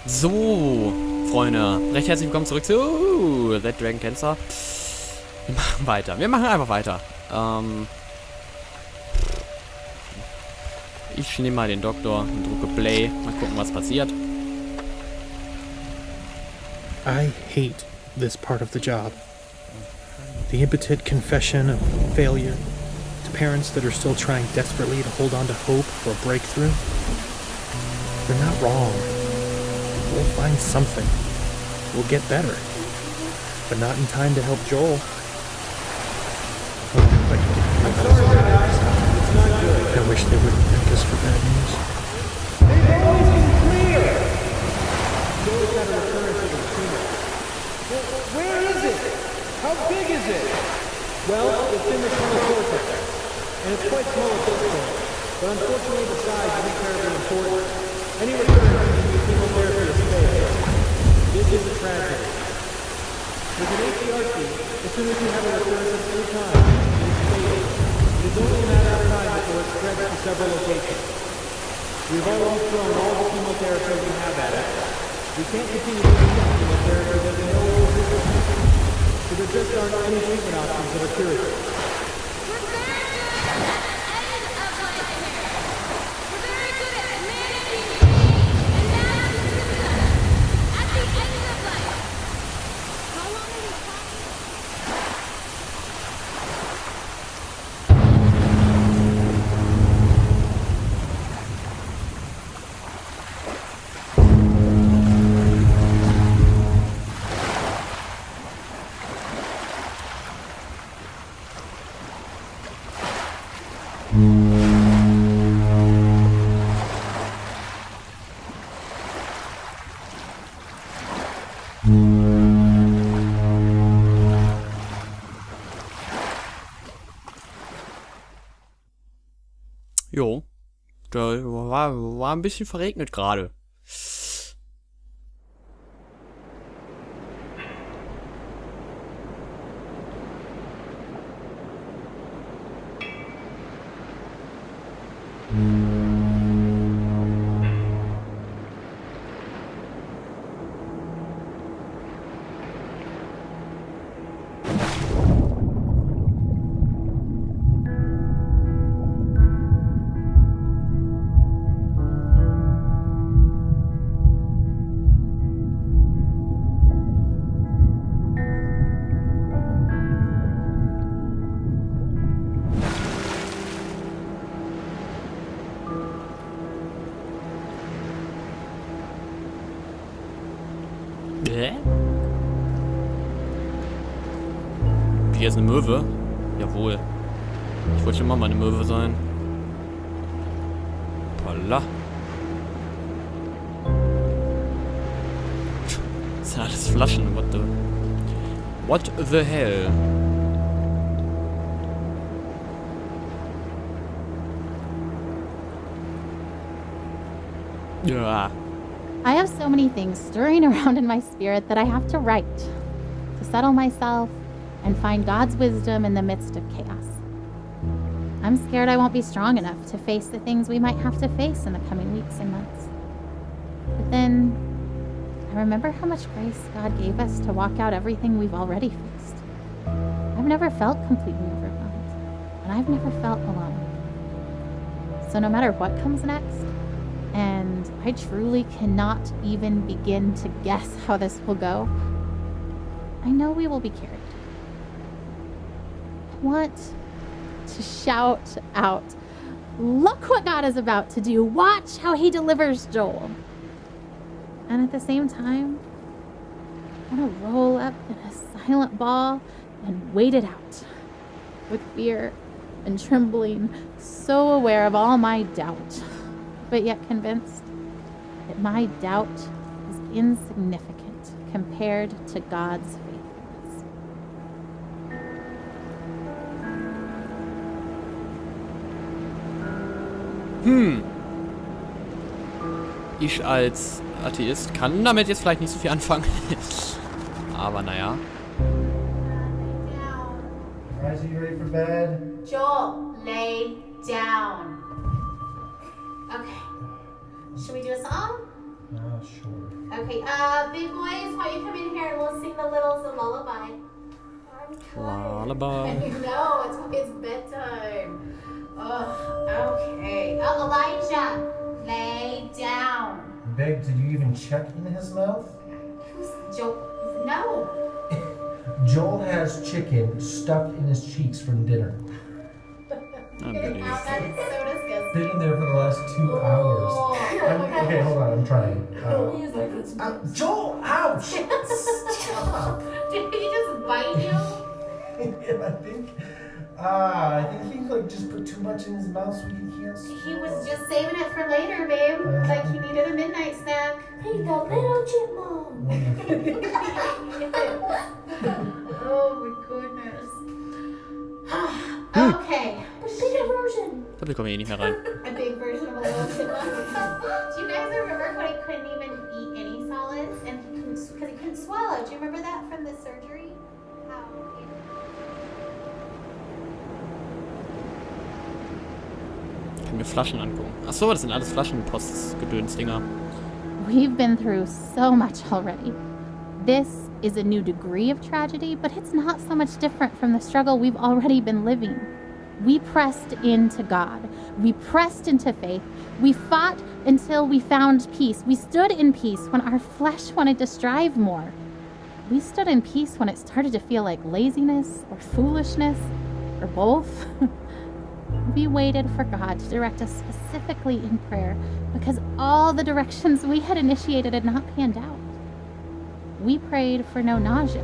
So, Freunde, recht herzlich willkommen zurück zu That Dragon Cancer. Wir machen weiter. Wir machen einfach weiter. Ich nehme mal den Doktor und drücke Play. Mal gucken, was passiert. I hate this part of the job. The impotent confession of failure to parents that are still trying desperately to hold on to hope for a breakthrough. They're not wrong. We'll find something. We'll get better. But not in time to help Joel. I wish they wouldn't thank us for bad news. They've always been clear! Joel's got a recurrence of leukemia. Well, where is it? How big is it? Well, it's in the frontal cortex. And it's quite small at this point. But unfortunately the size isn't terribly important. Any recurrence can use chemotherapy is failed. This is a tragedy. With an ATRT, as soon as you have a recurrence of any kind, it is fatal. It is only a matter of time before it spreads to several locations. We've already thrown all the chemotherapy we have at it. We can't continue to use chemotherapy that we know will resist. So there just aren't any treatment options that are curative. We're very good at end of life care. We're very good at managing and managing systems at the end of life. How long are we talking? Jo, da war ein bisschen verregnet gerade. Hier ist eine Möwe. Jawohl. Ich wollte schon immer mal eine Möwe sein. Voila. Das sind alles Flaschen. What the hell? Ja. I have so many things stirring around in my spirit that I have to write to settle myself and find God's wisdom in the midst of chaos. I'm scared I won't be strong enough to face the things we might have to face in the coming weeks and months. But then I remember how much grace God gave us to walk out everything we've already faced. I've never felt completely overwhelmed, and I've never felt alone. So no matter what comes next, and I truly cannot even begin to guess how this will go, I know we will be carried. I want to shout out, look what God is about to do. Watch how he delivers Joel. And at the same time, I want to roll up in a silent ball and wait it out with fear and trembling, so aware of all my doubt, but yet convinced that my doubt is insignificant compared to God's faithfulness. Ich als Atheist kann damit jetzt vielleicht nicht so viel anfangen. Aber naja. Guys, are you ready for bed? Joel, lay down. Okay. Should we do a song? Sure. Okay, big boys, why don't you come in here and we'll sing the littles a lullaby. Lullaby. No, it's bedtime. Okay. Oh, Elijah, lay down. Beg, did you even check in his mouth? Who's Joe? No. Joel has chicken stuffed in his cheeks from dinner. Unbelievable. That is so disgusting. Been there for the last 2 hours. Okay, hold on, I'm trying. Joel, ouch! Stop! Did he just bite you? Yeah, I think he like just put too much in his mouth so he can't. He was just saving it for later, babe. Like he needed a midnight snack. Hey, the little chipmunk. Oh my goodness. Okay. The bigger version. Da bekommen wir eh nicht mehr rein. A big version of a little chipmunk. Do you guys remember when he couldn't even eat any solids and because he couldn't swallow? Do you remember that from the surgery? How? Ich kann mir Flaschen angucken. Achso, das sind alles Flaschenpost-Gedöns-Dinger. We've been through so much already. This is a new degree of tragedy, but it's not so much different from the struggle we've already been living. We pressed into God. We pressed into faith. We fought until we found peace. We stood in peace when our flesh wanted to strive more. We stood in peace when it started to feel like laziness or foolishness or both. We waited for God to direct us specifically in prayer because all the directions we had initiated had not panned out. We prayed for no nausea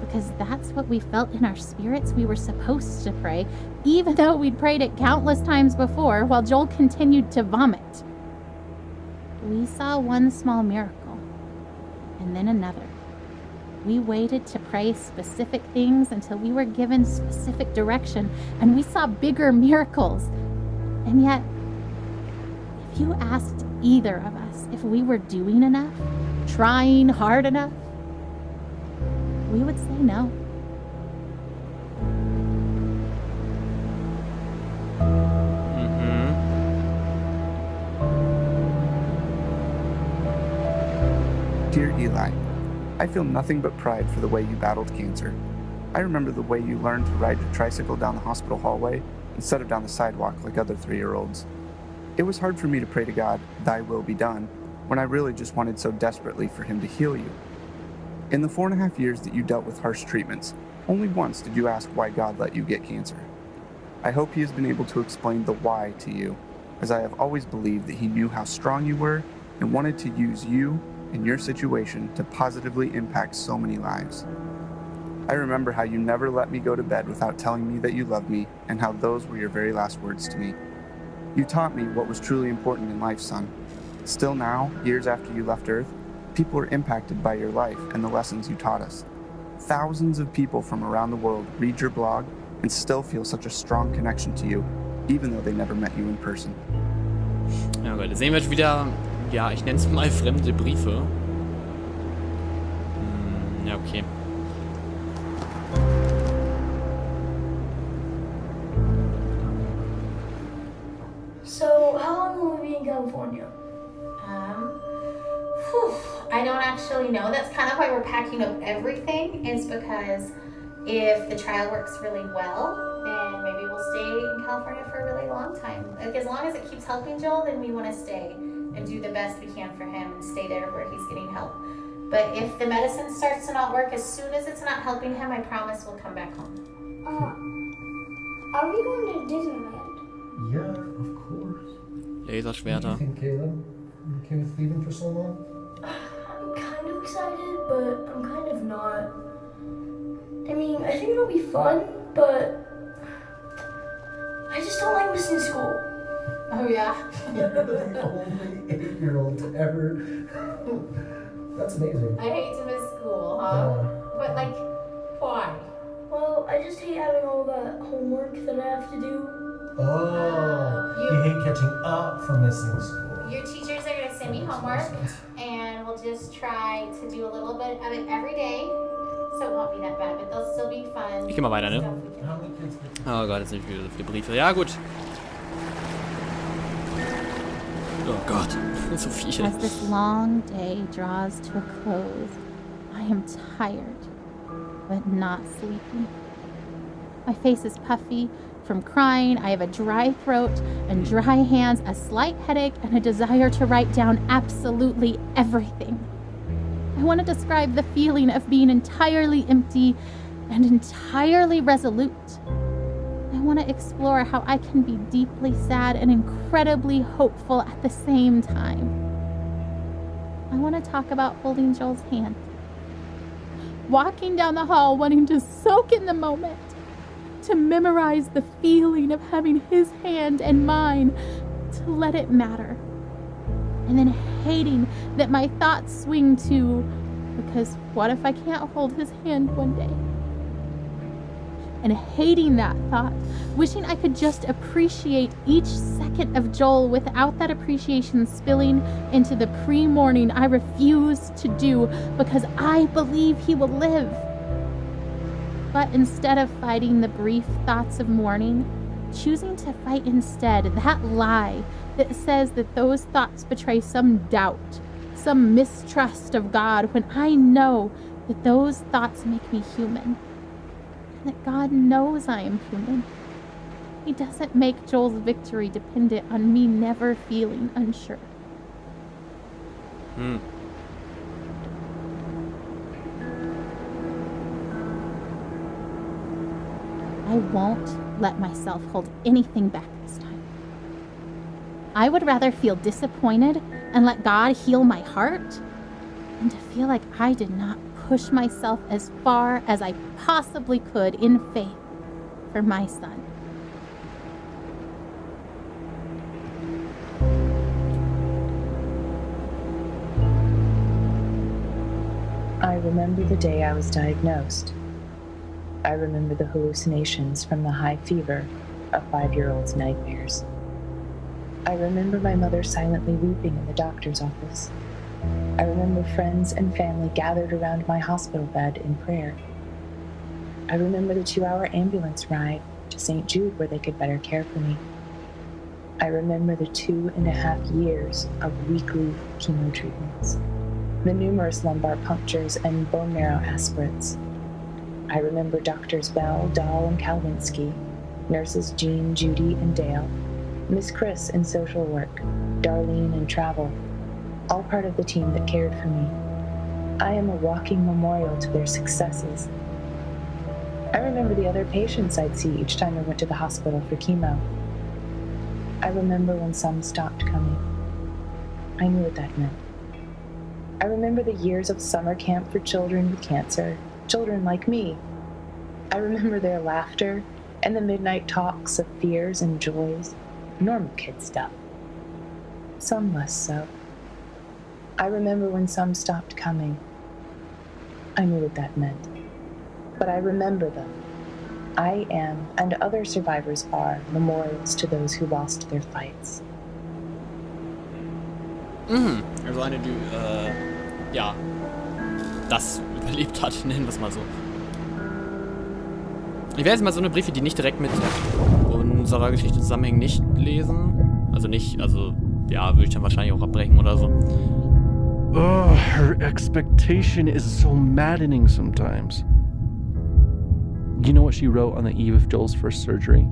because that's what we felt in our spirits we were supposed to pray, even though we'd prayed it countless times before while Joel continued to vomit. We saw one small miracle and then another. We waited to pray specific things until we were given specific direction, and we saw bigger miracles. And yet, if you asked either of us if we were doing enough, trying hard enough, we would say no. Dear Eli, I feel nothing but pride for the way you battled cancer. I remember the way you learned to ride your tricycle down the hospital hallway instead of down the sidewalk like other 3-year-olds. It was hard for me to pray to God, "Thy will be done," when I really just wanted so desperately for Him to heal you. In the 4.5 years that you dealt with harsh treatments, only once did you ask why God let you get cancer. I hope He has been able to explain the why to you, as I have always believed that He knew how strong you were and wanted to use you and your situation to positively impact so many lives. I remember how you never let me go to bed without telling me that you loved me and how those were your very last words to me. You taught me what was truly important in life, son. Still now, years after you left Earth, people are impacted by your life and the lessons you taught us. Thousands of people from around the world read your blog and still feel such a strong connection to you, even though they never met you in person. Ja gut, jetzt sehen wir jetzt wieder, ja, ich nenne es mal fremde Briefe. Ja, okay. So, how long will we be in California? I don't actually know. That's kind of why we're packing up everything, is because if the trial works really well, then maybe we'll stay in California for a really long time. Like, as long as it keeps helping Joel, then we want to stay and do the best we can for him and stay there where he's getting help. But if the medicine starts to not work, as soon as it's not helping him, I promise we'll come back home. Are we going to Disneyland? Yeah, of course. What do Laserschwerter. you think, Caleb? You okay with leaving for so long? I'm kind of excited, but I'm kind of not. I mean, I think it'll be fun, but I just don't like missing school. Oh, yeah? You're the only 8-year-old to ever. That's amazing. I hate to miss school, huh? But, like, why? Well, I just hate having all that homework that I have to do. Oh, you hate catching up from missing school. Your teachers are going to send me homework, and we'll just try to do a little bit of it every day, so it won't be that bad, but they'll still be fun. Ich geh mal weiter, ne? How many kids get you? Oh Gott, jetzt sind wieder so viele Briefe. Ja, gut. Oh Gott. So viel. As this long day draws to a close, I am tired, but not sleepy. My face is puffy from crying. I have a dry throat and dry hands, a slight headache, and a desire to write down absolutely everything. I want to describe the feeling of being entirely empty and entirely resolute. I want to explore how I can be deeply sad and incredibly hopeful at the same time. I want to talk about holding Joel's hand, walking down the hall wanting to soak in the moment, to memorize the feeling of having his hand and mine, to let it matter, and then hating that my thoughts swing to, because what if I can't hold his hand one day? And hating that thought, wishing I could just appreciate each second of Joel without that appreciation spilling into the pre-morning I refuse to do because I believe he will live. But instead of fighting the brief thoughts of mourning, choosing to fight instead that lie that says that those thoughts betray some doubt, some mistrust of God, when I know that those thoughts make me human. That God knows I am human. He doesn't make Joel's victory dependent on me never feeling unsure. I won't let myself hold anything back this time. I would rather feel disappointed and let God heal my heart than to feel like I did not push myself as far as I possibly could in faith for my son. I remember the day I was diagnosed. I remember the hallucinations from the high fever of 5-year-old's nightmares. I remember my mother silently weeping in the doctor's office. I remember friends and family gathered around my hospital bed in prayer. I remember the 2-hour ambulance ride to St. Jude where they could better care for me. I remember the 2.5 years of weekly chemo treatments, the numerous lumbar punctures and bone marrow aspirates. I remember Doctors Bell, Dahl, and Kalwinski, nurses Jean, Judy, and Dale, Miss Chris in social work, Darlene in travel, all part of the team that cared for me. I am a walking memorial to their successes. I remember the other patients I'd see each time I went to the hospital for chemo. I remember when some stopped coming. I knew what that meant. I remember the years of summer camp for children with cancer, children like me. I remember their laughter and the midnight talks of fears and joys, normal kid stuff. Some less so. I remember when some stopped coming. I knew what that meant. But I remember them. I am, and other survivors are, memorials to those who lost their fights. Also eine, die, ja, das überlebt hat, nennen wir es mal so. Ich werde jetzt mal so eine Briefe, die nicht direkt mit unserer Geschichte zusammenhängen, nicht lesen. Also nicht, also, ja, würde ich dann wahrscheinlich auch abbrechen oder so. Oh, her expectation is so maddening sometimes. You know what she wrote on the eve of Joel's first surgery?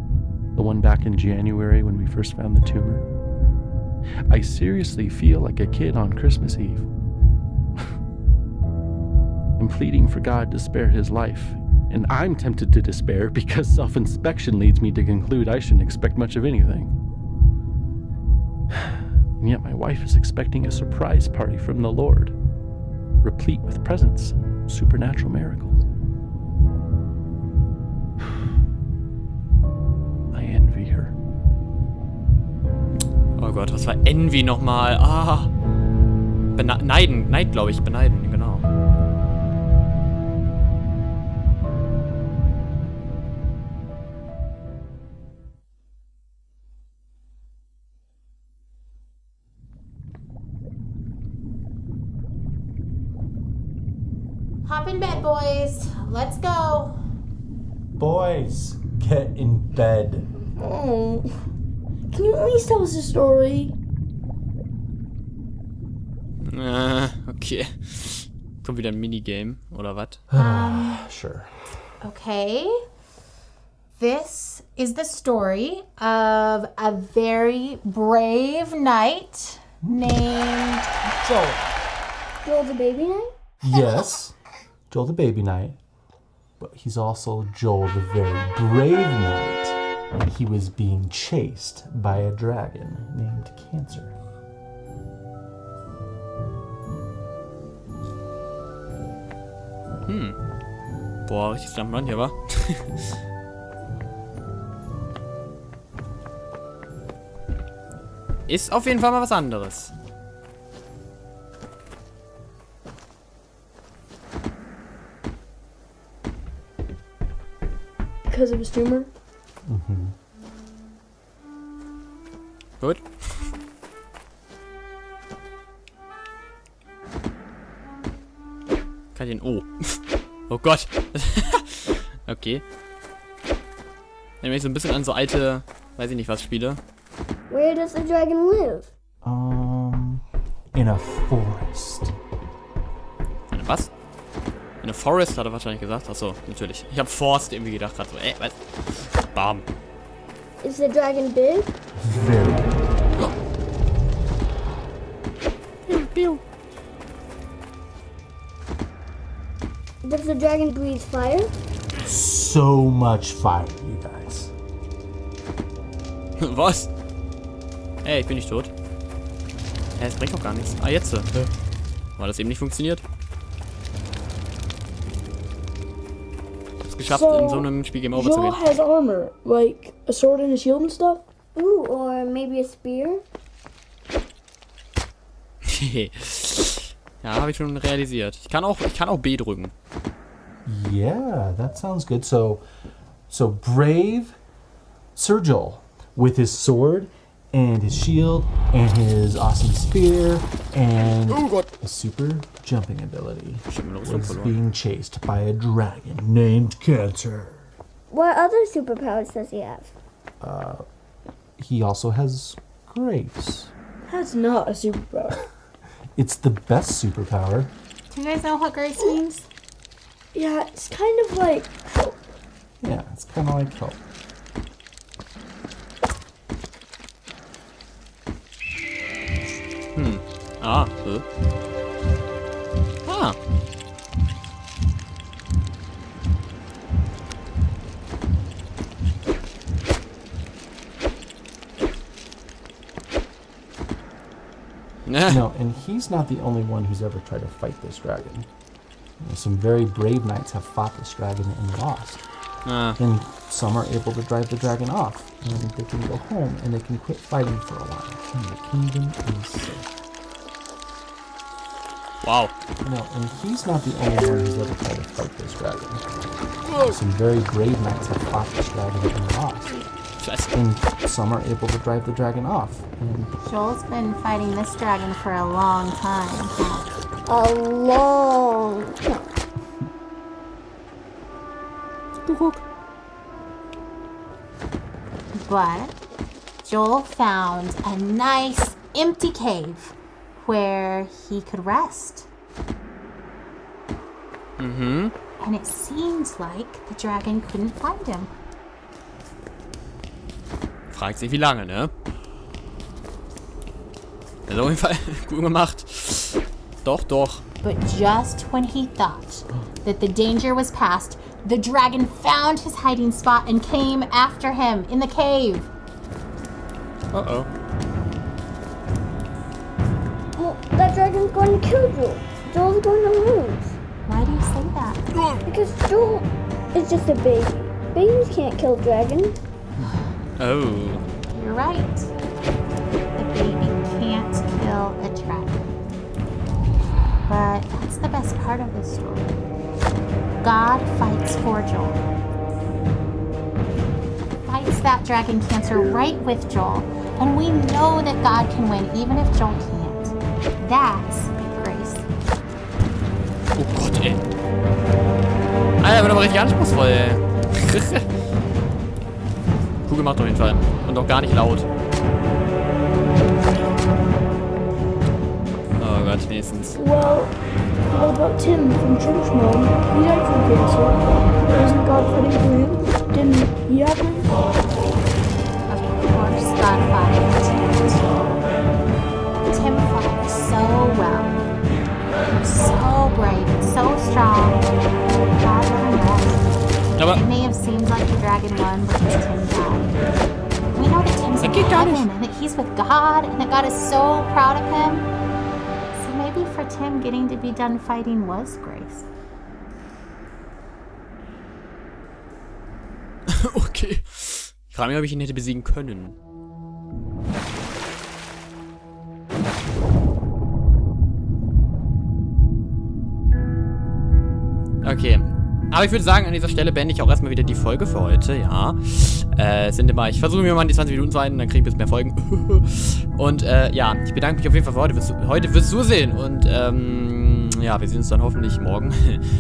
The one back in January when we first found the tumor? I seriously feel like a kid on Christmas Eve. I'm pleading for God to spare his life, and I'm tempted to despair because self-inspection leads me to conclude I shouldn't expect much of anything. And yet my wife is expecting a surprise party from the Lord, replete with presents and supernatural miracles. I envy her. Oh Gott, was war Envy nochmal? Ah. Beneiden, Neid, glaube ich, beneiden, genau. Hop in bed, boys. Let's go. Boys, get in bed. Oh, can you at least tell us a story? Okay. Kommt wieder ein Minigame, oder was? Sure. Okay. This is the story of a very brave knight named Joel. Joel the baby knight? Yes, Joel the baby knight. But he's also Joel the very brave knight. And he was being chased by a dragon named Cancer. Boah, richtig Jump'n'Run hier, wa? Ist auf jeden Fall mal was anderes. Because of his tumor? Gut. Kann ich den... Oh. Oh Gott. Okay. Wenn ich so ein bisschen an so alte, weiß ich nicht was, Spiele. Where does the dragon live? In a forest. Eine was? Eine Forest hat er wahrscheinlich gesagt. Achso, natürlich. Ich habe Forst irgendwie gedacht gerade so, was? Bam. Is the dragon big? Very. Does the dragon breathe fire? So much fire, you guys. Was? Ey, ich bin nicht tot. Es bringt doch gar nichts. Ah, jetzt. Weil das eben nicht funktioniert. Ich hab's geschafft, in so einem Spiel Game Over zu Joel gehen. has armor, like a sword and a shield and stuff? Ooh, or maybe a spear? Ja, habe ich schon realisiert. Ich kann auch B drücken. Yeah, that sounds good. So brave Sir Joel with his sword and his shield and his awesome spear and a super jumping ability was being chased by a dragon named Cancer. What other superpowers does he have? He also has grace. That's not a superpower. It's the best superpower. Do you guys know what grace means? Yeah, it's kind of like hope. Yeah, it's kind of like hope. Ah. No, and he's not the only one who's ever tried to fight this dragon. You know, some very brave knights have fought this dragon and lost. And some are able to drive the dragon off, and they can go home and they can quit fighting for a while. And the kingdom is safe. Wow. No, and he's not the only one who's ever tried to fight this dragon. Some very brave knights have fought this dragon and lost. And some are able to drive the dragon off. And Joel's been fighting this dragon for a long time. A long time. But Joel found a nice empty cave where he could rest. And it seemed like the dragon couldn't find him. Fragt sich wie lange, ne? Also auf jeden Fall gut gemacht. Doch. But just when he thought that the danger was past, the dragon found his hiding spot and came after him in the cave. Uh-oh. Well, that dragon's going to kill Joel. Joel's going to lose. Why do you say that? Because Joel is just a baby. Babies can't kill dragons. Oh. You're right. The baby can't kill a dragon. But that's the best part of this story. God fights for Joel. Fights that dragon Cancer right with Joel. And we know that God can win even if Joel can't. That's grace. Oh Gott, ey. Alter, wird aber richtig anspruchsvoll, ey. Cool gemacht auf jeden Fall. Und auch gar nicht laut. Oh Gott. gehört, wenigstens. Well, what about Tim from church, Mom? He died from cancer. Wasn't God fighting for him? Didn't he have him? Of course, God fought for Tim. Tim fought so well. So brave, so strong. God let him rest. Aber It may have seemed like the dragon won because Tim died. We know that Tim's in heaven and that he's with God and that God is so proud of him. So maybe for Tim, getting to be done fighting was grace. okay. Ich frage mich, ob ich ihn hätte besiegen können. Okay. Aber ich würde sagen, an dieser Stelle beende ich auch erstmal wieder die Folge für heute, ja. Ich versuche mir mal an die 20 Minuten zu halten, dann kriege ich ein bisschen mehr Folgen. Und ja, ich bedanke mich auf jeden Fall für heute fürs Zusehen. Und ja, wir sehen uns dann hoffentlich morgen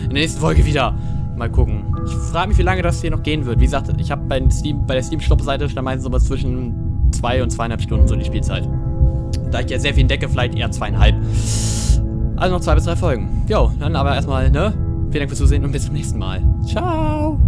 in der nächsten Folge wieder. Mal gucken. Ich frage mich, wie lange das hier noch gehen wird. Wie gesagt, ich habe bei der Steam-Stop-Seite schon meistens sowas zwischen 2 und 2,5 Stunden so die Spielzeit. Da ich ja sehr viel entdecke, vielleicht eher 2,5. Also noch 2 bis 3 Folgen. Jo, dann aber erstmal, ne? Vielen Dank fürs Zusehen und bis zum nächsten Mal. Ciao!